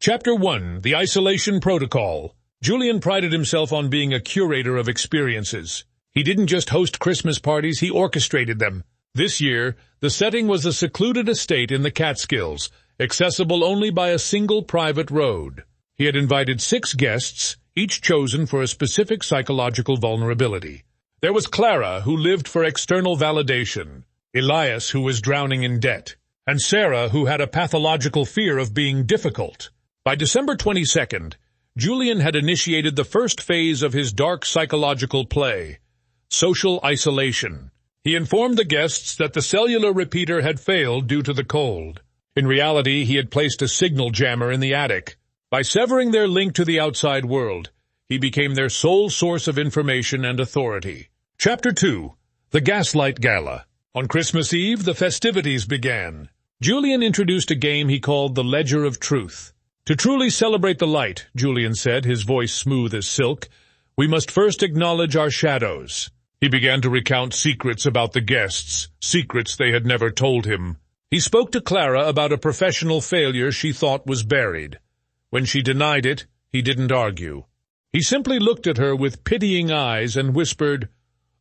Chapter 1. The Isolation Protocol. Julian prided himself on being a curator of experiences. He didn't just host Christmas parties, he orchestrated them. This year, the setting was a secluded estate in the Catskills, accessible only by a single private road. He had invited 6 guests, each chosen for a specific psychological vulnerability. There was Clara, who lived for external validation, Elias, who was drowning in debt, and Sarah, who had a pathological fear of being difficult. By December 22nd, Julian had initiated the first phase of his dark psychological play, social isolation. He informed the guests that the cellular repeater had failed due to the cold. In reality, he had placed a signal jammer in the attic. By severing their link to the outside world, he became their sole source of information and authority. Chapter 2. The Gaslight Gala. On Christmas Eve, the festivities began. Julian introduced a game he called the Ledger of Truth. To truly celebrate the light, Julian said, his voice smooth as silk, we must first acknowledge our shadows. He began to recount secrets about the guests, secrets they had never told him. He spoke to Clara about a professional failure she thought was buried. When she denied it, he didn't argue. He simply looked at her with pitying eyes and whispered,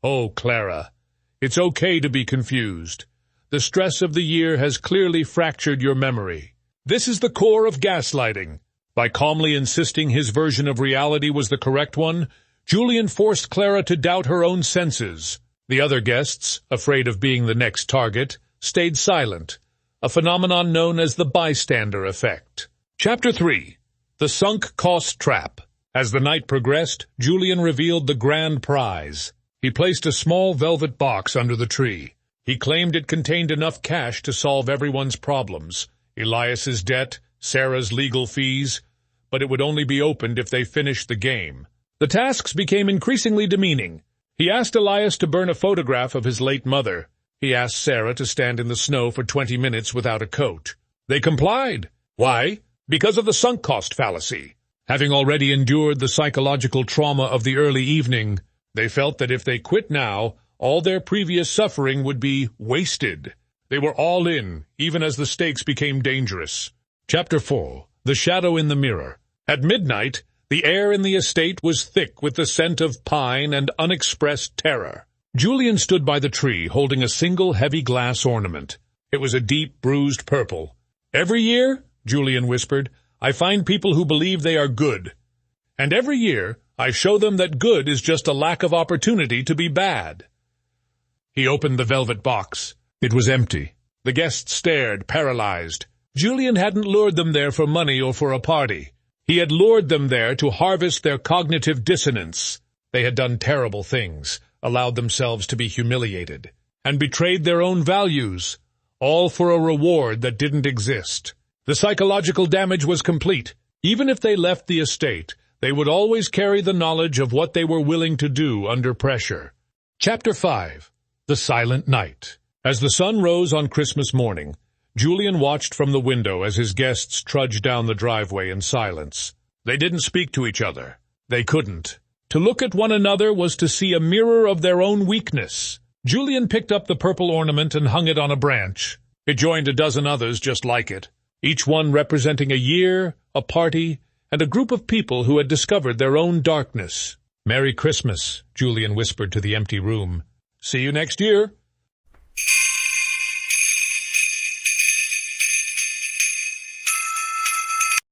"Oh, Clara, it's okay to be confused. The stress of the year has clearly fractured your memory. This is the core of gaslighting." By calmly insisting his version of reality was the correct one, Julian forced Clara to doubt her own senses. The other guests, afraid of being the next target, stayed silent, a phenomenon known as the bystander effect. Chapter 3. The Sunk Cost Trap. As the night progressed, Julian revealed the grand prize. He placed a small velvet box under the tree. He claimed it contained enough cash to solve everyone's problems, Elias's debt, Sarah's legal fees, but it would only be opened if they finished the game. The tasks became increasingly demeaning. He asked Elias to burn a photograph of his late mother. He asked Sarah to stand in the snow for 20 minutes without a coat. They complied. Why? Because of the sunk cost fallacy. Having already endured the psychological trauma of the early evening, they felt that if they quit now, all their previous suffering would be wasted. They were all in, even as the stakes became dangerous. Chapter 4. The Shadow in the Mirror. At midnight, the air in the estate was thick with the scent of pine and unexpressed terror. Julian stood by the tree, holding a single heavy glass ornament. It was a deep, bruised purple. "Every year," Julian whispered, "I find people who believe they are good. And every year, I show them that good is just a lack of opportunity to be bad." He opened the velvet box. It was empty. The guests stared, paralyzed. Julian hadn't lured them there for money or for a party. He had lured them there to harvest their cognitive dissonance. They had done terrible things, allowed themselves to be humiliated, and betrayed their own values, all for a reward that didn't exist. The psychological damage was complete. Even if they left the estate, they would always carry the knowledge of what they were willing to do under pressure. Chapter 5. The Silent Night. As the sun rose on Christmas morning, Julian watched from the window as his guests trudged down the driveway in silence. They didn't speak to each other. They couldn't. To look at one another was to see a mirror of their own weakness. Julian picked up the purple ornament and hung it on a branch. It joined a dozen others just like it, each one representing a year, a party, and a group of people who had discovered their own darkness. "Merry Christmas," Julian whispered to the empty room. "See you next year."